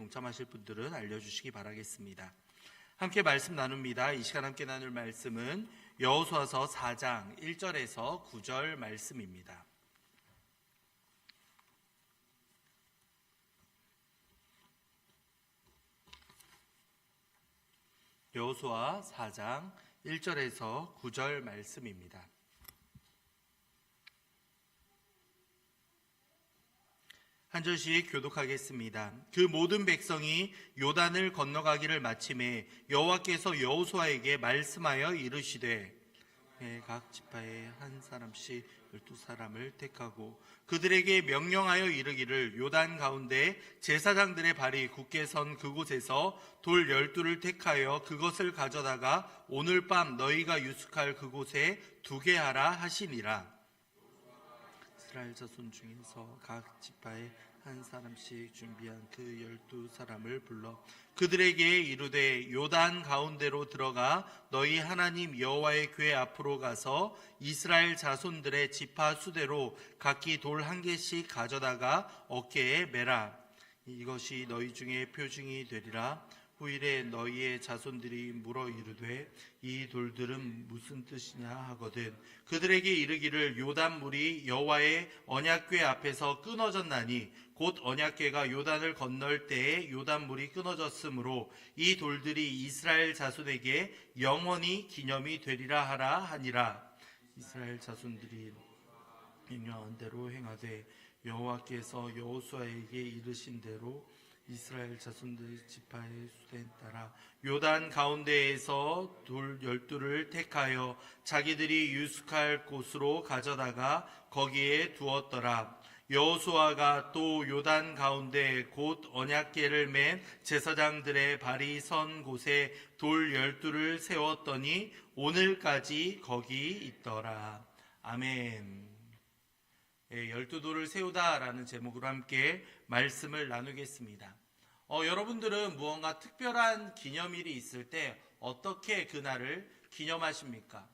동참하실 분들은 알려주시기 바라겠습니다. 함께 말씀 나눕니다. 이 시간 함께 나눌 말씀은 여호수아서 4장 1절에서 9절 말씀입니다. 여호수아 4장 1절에서 9절 말씀입니다. 한 절씩 교독하겠습니다. 그 모든 백성이 요단을 건너가기를 마침에 여호와께서 여호수아에게 말씀하여 이르시되 각 지파에 한 사람씩 12사람을 택하고 그들에게 명령하여 이르기를 요단 가운데 제사장들의 발이 굳게 선 그곳에서 돌 12를 택하여 그것을 가져다가 오늘 밤 너희가 유숙할 그곳에 두게 하라 하시니라. 이스라엘 자손 중에서 각 지파에 한 사람씩 준비한 그 12사람을 불러 그들에게 이르되 요단 가운데로 들어가 너희 하나님 여호와의 궤 앞으로 가서 이스라엘 자손들의 지파 수대로 각기 돌 한 개씩 가져다가 어깨에 매라. 이것이 너희 중에 표징이 되리라. 후일에 너희의 자손들이 물어 이르되 이 돌들은 무슨 뜻이냐 하거든 그들에게 이르기를 요단 물이 여호와의 언약궤 앞에서 끊어졌나니 곧 언약궤가 요단을 건널 때에 요단 물이 끊어졌으므로 이 돌들이 이스라엘 자손에게 영원히 기념이 되리라 하라 하니라. 이스라엘 자손들이 명령한 대로 행하되 여호와께서 여호수아에게 이르신 대로 이스라엘 자손들의 지파의 수대에 따라 요단 가운데에서 돌 12를 택하여 자기들이 유숙할 곳으로 가져다가 거기에 두었더라. 여호수아가 또 요단 가운데 곧 언약궤를 맨 제사장들의 발이 선 곳에 돌 12를 세웠더니 오늘까지 거기 있더라. 아멘. 12돌을 세우다라는 제목으로 함께 말씀을 나누겠습니다. 여러분들은 무언가 특별한 기념일이 있을 때 어떻게 그날을 기념하십니까?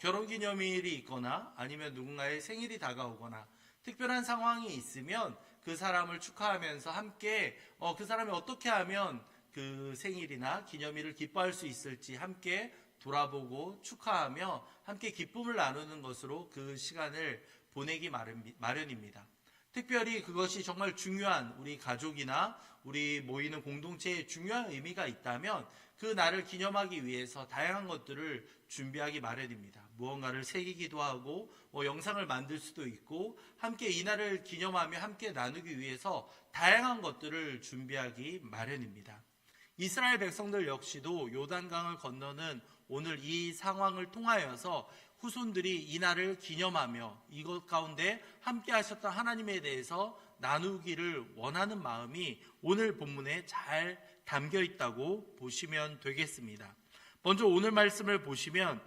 결혼기념일이 있거나 아니면 누군가의 생일이 다가오거나 특별한 상황이 있으면 그 사람을 축하하면서 함께 그 사람이 어떻게 하면 그 생일이나 기념일을 기뻐할 수 있을지 함께 돌아보고 축하하며 함께 기쁨을 나누는 것으로 그 시간을 보내기 마련입니다. 특별히 그것이 정말 중요한 우리 가족이나 우리 모이는 공동체에 중요한 의미가 있다면 그 날을 기념하기 위해서 다양한 것들을 준비하기 마련입니다. 무언가를 새기기도 하고 영상을 만들 수도 있고 함께 이 날을 기념하며 함께 나누기 위해서 다양한 것들을 준비하기 마련입니다. 이스라엘 백성들 역시도 요단강을 건너는 오늘 이 상황을 통하여서 후손들이 이 날을 기념하며 이것 가운데 함께 하셨던 하나님에 대해서 나누기를 원하는 마음이 오늘 본문에 잘 담겨 있다고 보시면 되겠습니다. 먼저 오늘 말씀을 보시면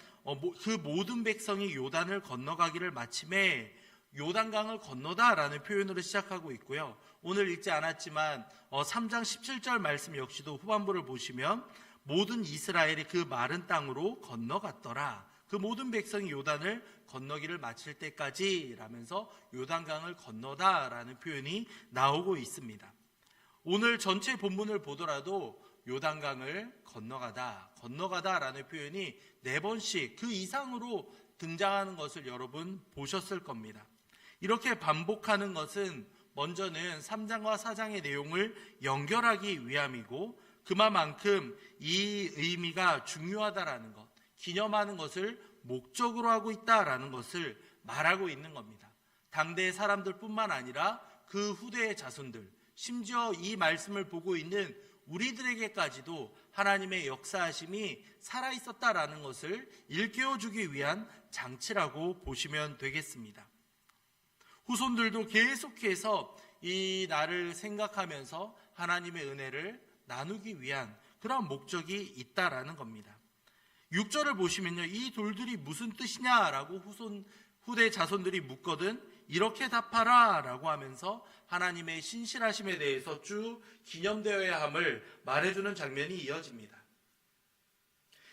그 모든 백성이 요단을 건너가기를 마침에 요단강을 건너다라는 표현으로 시작하고 있고요. 오늘 읽지 않았지만 3장 17절 말씀 역시도 후반부를 보시면 모든 이스라엘이 그 마른 땅으로 건너갔더라. 그 모든 백성이 요단을 건너기를 마칠 때까지 라면서 요단강을 건너다라는 표현이 나오고 있습니다. 오늘 전체 본문을 보더라도 요단강을 건너가다라는 표현이 4번씩 그 이상으로 등장하는 것을 여러분 보셨을 겁니다. 이렇게 반복하는 것은 먼저는 3장과 4장의 내용을 연결하기 위함이고 그만큼 이 의미가 중요하다라는 것, 기념하는 것을 목적으로 하고 있다라는 것을 말하고 있는 겁니다. 당대의 사람들뿐만 아니라 그 후대의 자손들, 심지어 이 말씀을 보고 있는 우리들에게까지도 하나님의 역사하심이 살아있었다라는 것을 일깨워주기 위한 장치라고 보시면 되겠습니다. 후손들도 계속해서 이 날을 생각하면서 하나님의 은혜를 나누기 위한 그런 목적이 있다라는 겁니다. 6절을 보시면요, 이 돌들이 무슨 뜻이냐라고 후대 자손들이 묻거든 이렇게 답하라 라고 하면서 하나님의 신실하심에 대해서 쭉 기념되어야 함을 말해주는 장면이 이어집니다.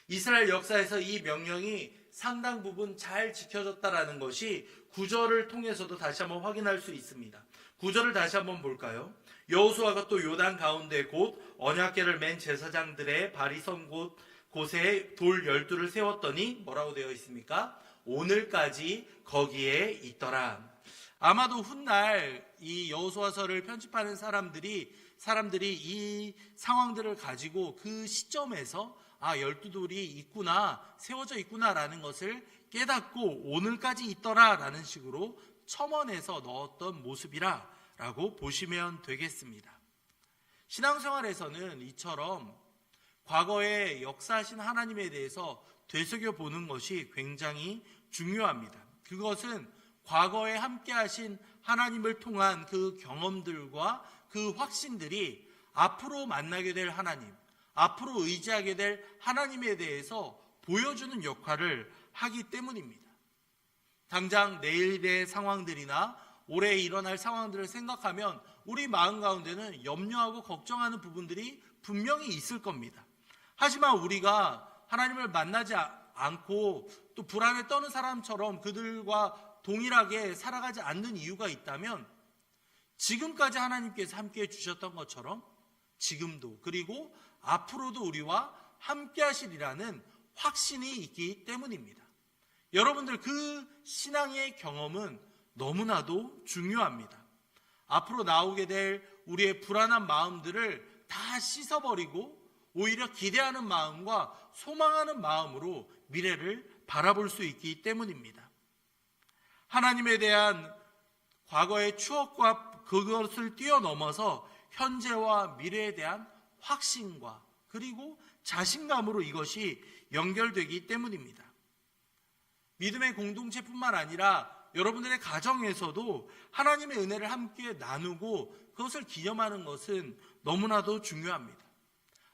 이스라엘 역사에서 이 명령이 상당 부분 잘 지켜졌다라는 것이 9절을 통해서도 다시 한번 확인할 수 있습니다. 9절을 다시 한번 볼까요? 여호수아가 또 요단 가운데 곧 언약궤를 맨 제사장들의 발이 선 곳에 돌 12를 세웠더니 뭐라고 되어 있습니까? 오늘까지 거기에 있더라. 아마도 훗날 이 여호수아서를 편집하는 사람들이 이 상황들을 가지고 그 시점에서 12돌이 있구나, 세워져 있구나라는 것을 깨닫고 오늘까지 있더라라는 식으로 첨언해서 넣었던 모습이라고 보시면 되겠습니다. 신앙생활에서는 이처럼 과거에 역사하신 하나님에 대해서 되새겨보는 것이 굉장히 중요합니다. 그것은 과거에 함께하신 하나님을 통한 그 경험들과 그 확신들이 앞으로 만나게 될 하나님, 앞으로 의지하게 될 하나님에 대해서 보여주는 역할을 하기 때문입니다. 당장 내일의 상황들이나 올해 일어날 상황들을 생각하면 우리 마음 가운데는 염려하고 걱정하는 부분들이 분명히 있을 겁니다. 하지만 우리가 하나님을 만나지 않고 또 불안에 떠는 사람처럼 그들과 동일하게 살아가지 않는 이유가 있다면 지금까지 하나님께서 함께해 주셨던 것처럼 지금도 그리고 앞으로도 우리와 함께 하시리라는 확신이 있기 때문입니다. 여러분들 그 신앙의 경험은 너무나도 중요합니다. 앞으로 나오게 될 우리의 불안한 마음들을 다 씻어버리고 오히려 기대하는 마음과 소망하는 마음으로 미래를 바라볼 수 있기 때문입니다. 하나님에 대한 과거의 추억과 그것을 뛰어넘어서 현재와 미래에 대한 확신과 그리고 자신감으로 이것이 연결되기 때문입니다. 믿음의 공동체뿐만 아니라 여러분들의 가정에서도 하나님의 은혜를 함께 나누고 그것을 기념하는 것은 너무나도 중요합니다.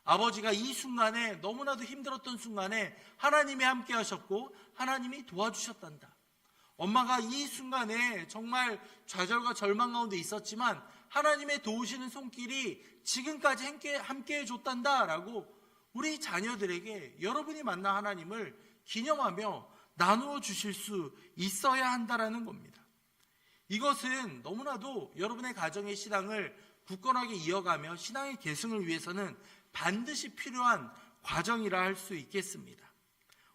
아버지가 이 순간에 너무나도 힘들었던 순간에 하나님이 함께 하셨고 하나님이 도와주셨단다. 엄마가 이 순간에 정말 좌절과 절망 가운데 있었지만 하나님의 도우시는 손길이 지금까지 함께 해줬단다 라고 우리 자녀들에게 여러분이 만난 하나님을 기념하며 나누어 주실 수 있어야 한다라는 겁니다. 이것은 너무나도 여러분의 가정의 신앙을 굳건하게 이어가며 신앙의 계승을 위해서는 반드시 필요한 과정이라 할 수 있겠습니다.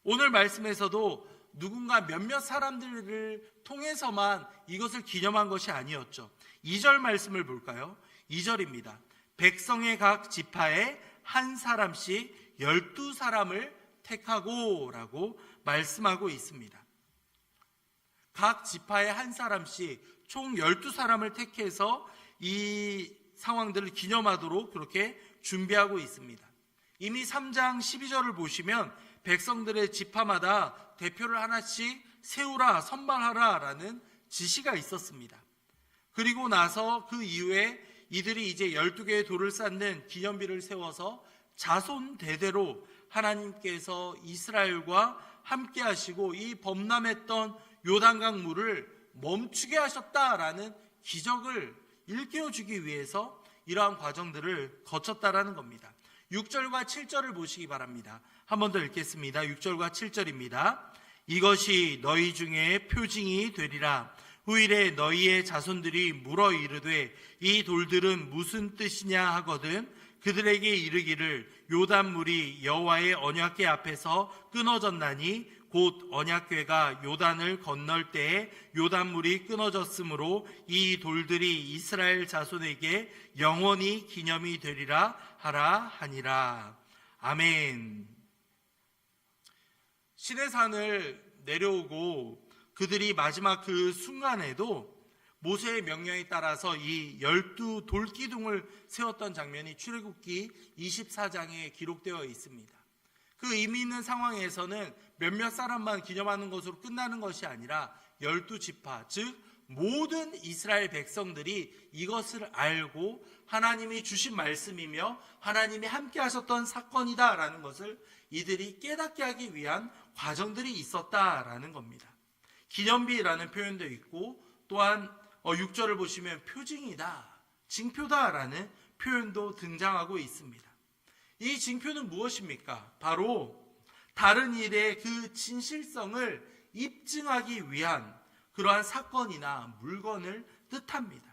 오늘 말씀에서도 누군가 몇몇 사람들을 통해서만 이것을 기념한 것이 아니었죠. 2절 말씀을 볼까요? 2절입니다. 백성의 각 지파에 한 사람씩 12사람을 택하고 라고 말씀하고 있습니다. 각 지파에 한 사람씩 총 12사람을 택해서 이 상황들을 기념하도록 그렇게 준비하고 있습니다. 이미 3장 12절을 보시면 백성들의 지파마다 대표를 하나씩 세우라, 선발하라 라는 지시가 있었습니다. 그리고 나서 그 이후에 이들이 이제 12개의 돌을 쌓는 기념비를 세워서 자손 대대로 하나님께서 이스라엘과 함께 하시고 이 범람했던 요단강 물을 멈추게 하셨다라는 기적을 일깨워주기 위해서 이러한 과정들을 거쳤다라는 겁니다. 6절과 7절을 보시기 바랍니다. 한 번 더 읽겠습니다. 6절과 7절입니다. 이것이 너희 중에 표징이 되리라. 후일에 너희의 자손들이 물어 이르되 이 돌들은 무슨 뜻이냐 하거든 그들에게 이르기를 요단물이 여호와의 언약궤 앞에서 끊어졌나니 곧 언약궤가 요단을 건널 때에 요단물이 끊어졌으므로 이 돌들이 이스라엘 자손에게 영원히 기념이 되리라 하라 하니라. 아멘. 시내산을 내려오고 그들이 마지막 그 순간에도 모세의 명령에 따라서 이 12돌기둥을 세웠던 장면이 출애굽기 24장에 기록되어 있습니다. 그 의미 있는 상황에서는 몇몇 사람만 기념하는 것으로 끝나는 것이 아니라 12지파, 즉 모든 이스라엘 백성들이 이것을 알고 하나님이 주신 말씀이며 하나님이 함께 하셨던 사건이다라는 것을 이들이 깨닫게 하기 위한 과정들이 있었다라는 겁니다. 기념비라는 표현도 있고 또한 6절을 보시면 표징이다, 징표다라는 표현도 등장하고 있습니다. 이 징표는 무엇입니까? 바로 다른 일의 그 진실성을 입증하기 위한 그러한 사건이나 물건을 뜻합니다.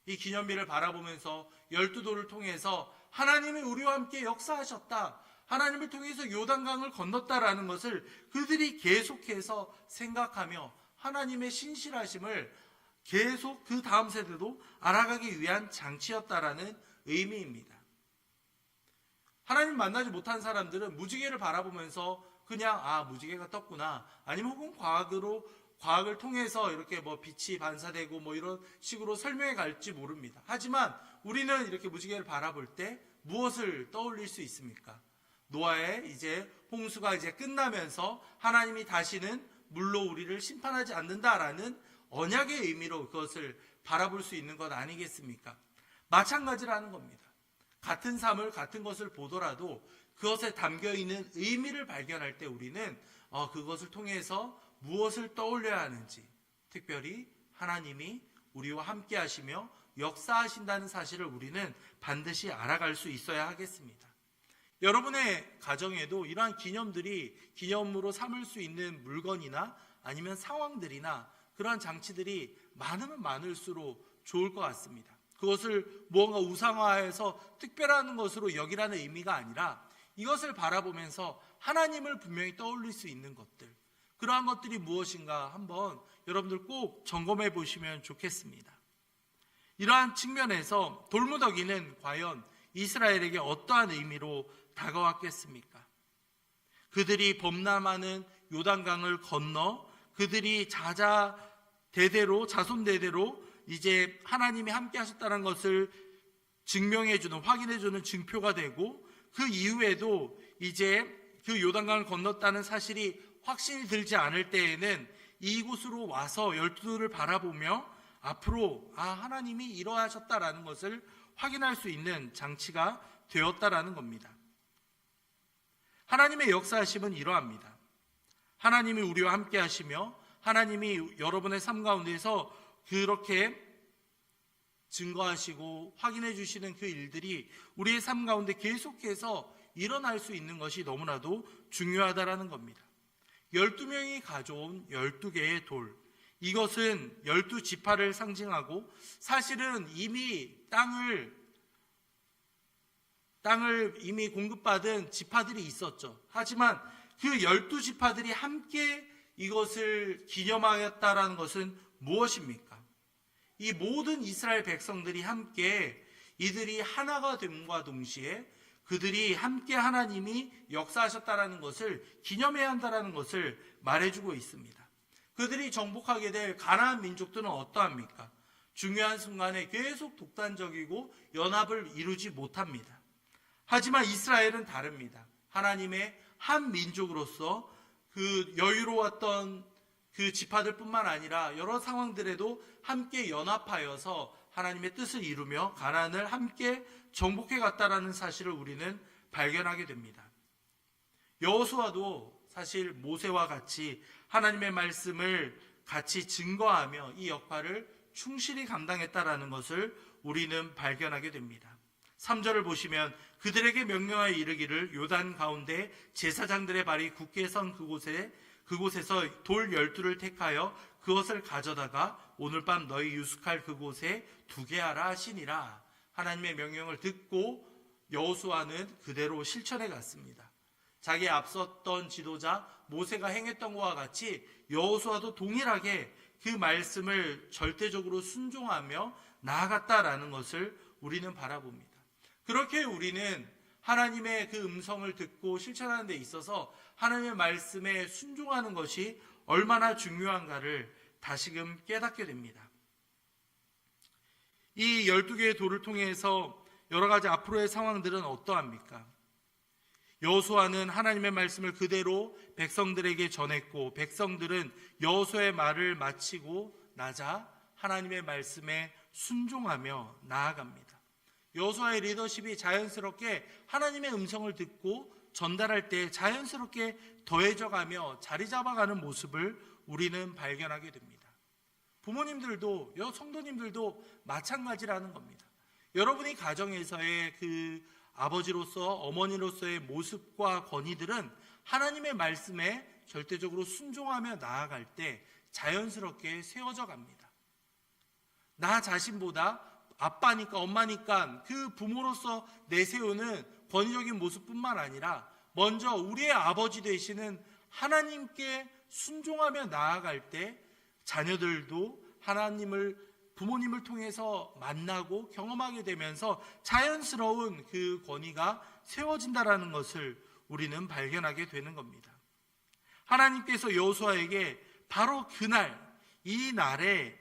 이 기념비를 바라보면서 12도를 통해서 하나님이 우리와 함께 역사하셨다, 하나님을 통해서 요단강을 건넜다라는 것을 그들이 계속해서 생각하며 하나님의 신실하심을 계속 그 다음 세대도 알아가기 위한 장치였다라는 의미입니다. 하나님 만나지 못한 사람들은 무지개를 바라보면서 그냥 무지개가 떴구나, 아니면 혹은 과학을 통해서 이렇게 빛이 반사되고 이런 식으로 설명해 갈지 모릅니다. 하지만 우리는 이렇게 무지개를 바라볼 때 무엇을 떠올릴 수 있습니까? 노아의 홍수가 끝나면서 하나님이 다시는 물로 우리를 심판하지 않는다라는 언약의 의미로 그것을 바라볼 수 있는 것 아니겠습니까? 마찬가지라는 겁니다. 같은 삶을, 같은 것을 보더라도 그것에 담겨있는 의미를 발견할 때 우리는 그것을 통해서 무엇을 떠올려야 하는지, 특별히 하나님이 우리와 함께 하시며 역사하신다는 사실을 우리는 반드시 알아갈 수 있어야 하겠습니다. 여러분의 가정에도 이러한 기념들이 기념으로 삼을 수 있는 물건이나 아니면 상황들이나 그러한 장치들이 많으면 많을수록 좋을 것 같습니다. 그것을 무언가 우상화해서 특별한 것으로 여기라는 의미가 아니라 이것을 바라보면서 하나님을 분명히 떠올릴 수 있는 것들, 그러한 것들이 무엇인가 한번 여러분들 꼭 점검해 보시면 좋겠습니다. 이러한 측면에서 돌무더기는 과연 이스라엘에게 어떠한 의미로 다가왔겠습니까? 그들이 범람하는 요단강을 건너 그들이 자손 대대로 이제 하나님이 함께 하셨다는 것을 증명해주는, 확인해주는 증표가 되고, 그 이후에도 이제 그 요단강을 건넜다는 사실이 확신이 들지 않을 때에는 이곳으로 와서 12도를 바라보며 앞으로 하나님이 이러하셨다라는 것을 확인할 수 있는 장치가 되었다라는 겁니다. 하나님의 역사하심은 이러합니다. 하나님이 우리와 함께 하시며 하나님이 여러분의 삶 가운데서 그렇게 증거하시고 확인해 주시는 그 일들이 우리의 삶 가운데 계속해서 일어날 수 있는 것이 너무나도 중요하다라는 겁니다. 12명이 가져온 12개의 돌, 이것은 12지파를 상징하고 사실은 이미 땅을 이미 공급받은 지파들이 있었죠. 하지만 그 12지파들이 함께 이것을 기념하였다라는 것은 무엇입니까? 이 모든 이스라엘 백성들이 함께 이들이 하나가 됨과 동시에 그들이 함께 하나님이 역사하셨다라는 것을 기념해야 한다라는 것을 말해주고 있습니다. 그들이 정복하게 될 가나안 민족들은 어떠합니까? 중요한 순간에 계속 독단적이고 연합을 이루지 못합니다. 하지만 이스라엘은 다릅니다. 하나님의 한 민족으로서 그 여유로웠던 그 지파들뿐만 아니라 여러 상황들에도 함께 연합하여서 하나님의 뜻을 이루며 가나안을 함께 정복해 갔다라는 사실을 우리는 발견하게 됩니다. 여호수아도 사실 모세와 같이 하나님의 말씀을 같이 증거하며 이 역할을 충실히 감당했다라는 것을 우리는 발견하게 됩니다. 3절을 보시면 그들에게 명령하여 이르기를 요단 가운데 제사장들의 발이 굳게 선 그곳에서 돌 12를 택하여 그것을 가져다가 오늘 밤 너희 유숙할 그곳에 두게 하라 하시니라. 하나님의 명령을 듣고 여호수아는 그대로 실천해 갔습니다. 자기의 앞섰던 지도자 모세가 행했던 것과 같이 여호수아도 동일하게 그 말씀을 절대적으로 순종하며 나아갔다라는 것을 우리는 바라봅니다. 그렇게 우리는 하나님의 그 음성을 듣고 실천하는 데 있어서 하나님의 말씀에 순종하는 것이 얼마나 중요한가를 다시금 깨닫게 됩니다. 이 12개의 돌을 통해서 여러 가지 앞으로의 상황들은 어떠합니까? 여호수아는 하나님의 말씀을 그대로 백성들에게 전했고 백성들은 여호수아의 말을 마치고 나자 하나님의 말씀에 순종하며 나아갑니다. 여호수아의 리더십이 자연스럽게 하나님의 음성을 듣고 전달할 때 자연스럽게 더해져가며 자리 잡아가는 모습을 우리는 발견하게 됩니다. 부모님들도 성도님들도 마찬가지라는 겁니다. 여러분이 가정에서의 그 아버지로서 어머니로서의 모습과 권위들은 하나님의 말씀에 절대적으로 순종하며 나아갈 때 자연스럽게 세워져 갑니다. 나 자신보다 아빠니까 엄마니까 그 부모로서 내세우는 권위적인 모습뿐만 아니라 먼저 우리의 아버지 되시는 하나님께 순종하며 나아갈 때 자녀들도 부모님을 통해서 만나고 경험하게 되면서 자연스러운 그 권위가 세워진다라는 것을 우리는 발견하게 되는 겁니다. 하나님께서 여호수아에게 바로 그날, 이 날에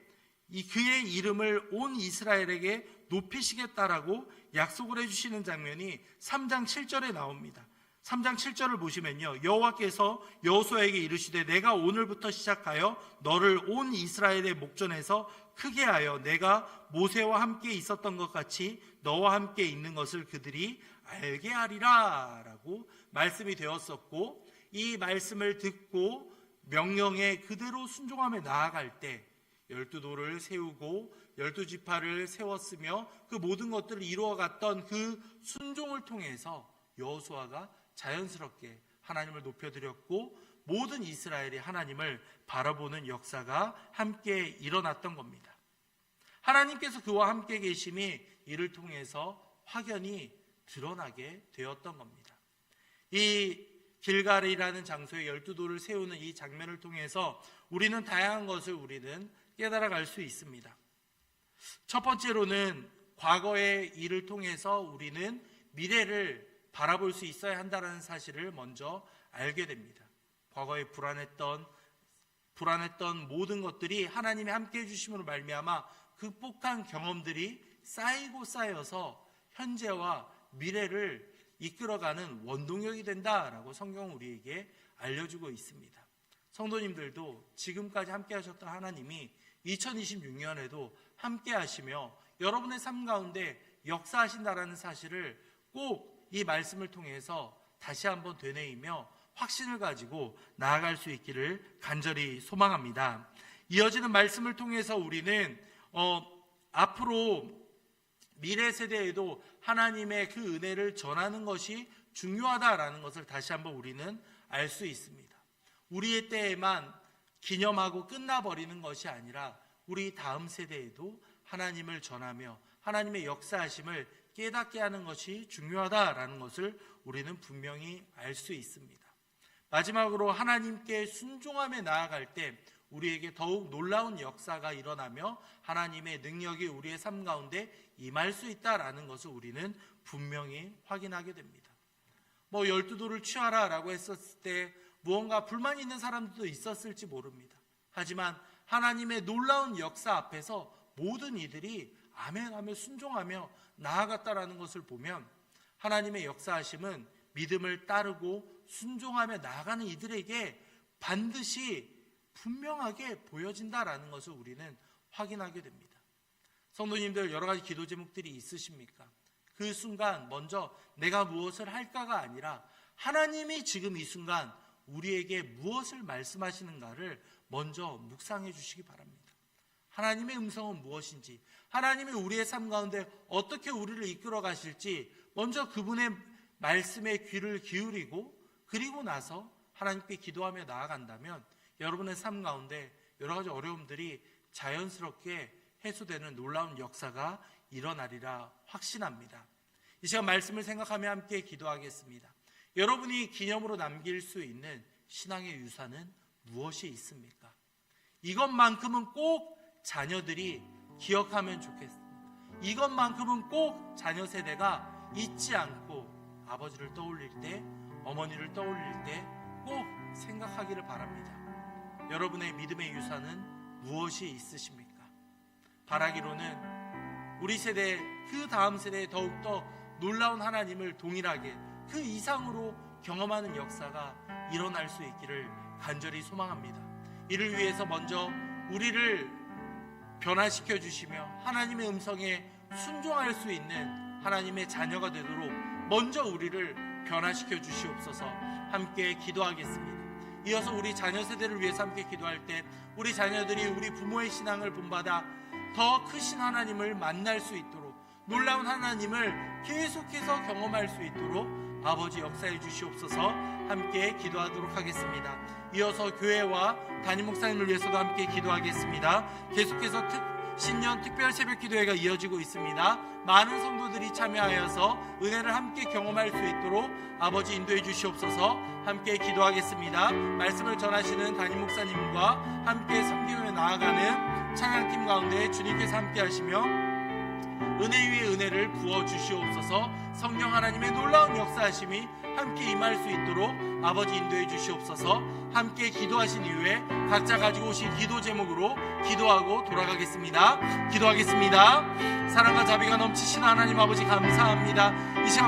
그의 이름을 온 이스라엘에게 높이시겠다라고 약속을 해주시는 장면이 3장 7절에 나옵니다. 3장 7절을 보시면요, 여호와께서 여호수아에게 이르시되 내가 오늘부터 시작하여 너를 온 이스라엘의 목전에서 크게 하여 내가 모세와 함께 있었던 것 같이 너와 함께 있는 것을 그들이 알게 하리라 라고 말씀이 되었었고, 이 말씀을 듣고 명령에 그대로 순종하며 나아갈 때 12돌을 세우고 12지파를 세웠으며 그 모든 것들을 이루어갔던 그 순종을 통해서 여호수아가 자연스럽게 하나님을 높여드렸고 모든 이스라엘이 하나님을 바라보는 역사가 함께 일어났던 겁니다. 하나님께서 그와 함께 계심이 이를 통해서 확연히 드러나게 되었던 겁니다. 이 길갈이라는 장소에 12돌을 세우는 이 장면을 통해서 우리는 다양한 것을 우리는 깨달아갈 수 있습니다. 첫 번째로는 과거의 일을 통해서 우리는 미래를 바라볼 수 있어야 한다는 사실을 먼저 알게 됩니다. 과거에 불안했던 모든 것들이 하나님이 함께 해주심으로 말미암아 극복한 경험들이 쌓이고 쌓여서 현재와 미래를 이끌어가는 원동력이 된다라고 성경은 우리에게 알려주고 있습니다. 성도님들도 지금까지 함께 하셨던 하나님이 2026년에도 함께 하시며 여러분의 삶 가운데 역사하신다라는 사실을 꼭 이 말씀을 통해서 다시 한번 되뇌이며 확신을 가지고 나아갈 수 있기를 간절히 소망합니다. 이어지는 말씀을 통해서 우리는 앞으로 미래 세대에도 하나님의 그 은혜를 전하는 것이 중요하다라는 것을 다시 한번 우리는 알 수 있습니다. 우리의 때에만 기념하고 끝나버리는 것이 아니라 우리 다음 세대에도 하나님을 전하며 하나님의 역사하심을 깨닫게 하는 것이 중요하다라는 것을 우리는 분명히 알 수 있습니다. 마지막으로 하나님께 순종하며 나아갈 때 우리에게 더욱 놀라운 역사가 일어나며 하나님의 능력이 우리의 삶 가운데 임할 수 있다라는 것을 우리는 분명히 확인하게 됩니다. 12돌을 취하라 라고 했었을 때 무언가 불만이 있는 사람들도 있었을지 모릅니다. 하지만 하나님의 놀라운 역사 앞에서 모든 이들이 아멘하며 순종하며 나아갔다라는 것을 보면 하나님의 역사하심은 믿음을 따르고 순종하며 나아가는 이들에게 반드시 분명하게 보여진다라는 것을 우리는 확인하게 됩니다. 성도님들, 여러 가지 기도 제목들이 있으십니까? 그 순간 먼저 내가 무엇을 할까가 아니라 하나님이 지금 이 순간 우리에게 무엇을 말씀하시는가를 먼저 묵상해 주시기 바랍니다. 하나님의 음성은 무엇인지, 하나님이 우리의 삶 가운데 어떻게 우리를 이끌어 가실지 먼저 그분의 말씀에 귀를 기울이고 그리고 나서 하나님께 기도하며 나아간다면 여러분의 삶 가운데 여러 가지 어려움들이 자연스럽게 해소되는 놀라운 역사가 일어나리라 확신합니다. 이 시간 말씀을 생각하며 함께 기도하겠습니다. 여러분이 기념으로 남길 수 있는 신앙의 유산은 무엇이 있습니까? 이것만큼은 꼭 자녀들이 기억하면 좋겠습니다. 이것만큼은 꼭 자녀 세대가 잊지 않고 아버지를 떠올릴 때, 어머니를 떠올릴 때 꼭 생각하기를 바랍니다. 여러분의 믿음의 유산은 무엇이 있으십니까? 바라기로는 우리 세대, 그 다음 세대에 더욱더 놀라운 하나님을 동일하게 그 이상으로 경험하는 역사가 일어날 수 있기를 간절히 소망합니다. 이를 위해서 먼저 우리를 변화시켜 주시며 하나님의 음성에 순종할 수 있는 하나님의 자녀가 되도록 먼저 우리를 변화시켜 주시옵소서. 함께 기도하겠습니다. 이어서 우리 자녀 세대를 위해서 함께 기도할 때 우리 자녀들이 우리 부모의 신앙을 본받아 더 크신 하나님을 만날 수 있도록, 놀라운 하나님을 계속해서 경험할 수 있도록 아버지 역사해 주시옵소서. 함께 기도하도록 하겠습니다. 이어서 교회와 담임 목사님을 위해서도 함께 기도하겠습니다. 계속해서 신년 특별 새벽 기도회가 이어지고 있습니다. 많은 성도들이 참여하여서 은혜를 함께 경험할 수 있도록 아버지 인도해 주시옵소서. 함께 기도하겠습니다. 말씀을 전하시는 담임 목사님과 함께 섬기며 나아가는 찬양팀 가운데 주님께서 함께 하시며 은혜 위에 은혜를 부어 주시옵소서. 성령 하나님의 놀라운 역사하심이 함께 임할 수 있도록 아버지 인도해 주시옵소서. 함께 기도하신 이후에 각자 가지고 오신 기도 제목으로 기도하고 돌아가겠습니다. 기도하겠습니다. 사랑과 자비가 넘치시는 하나님 아버지 감사합니다. 이 시간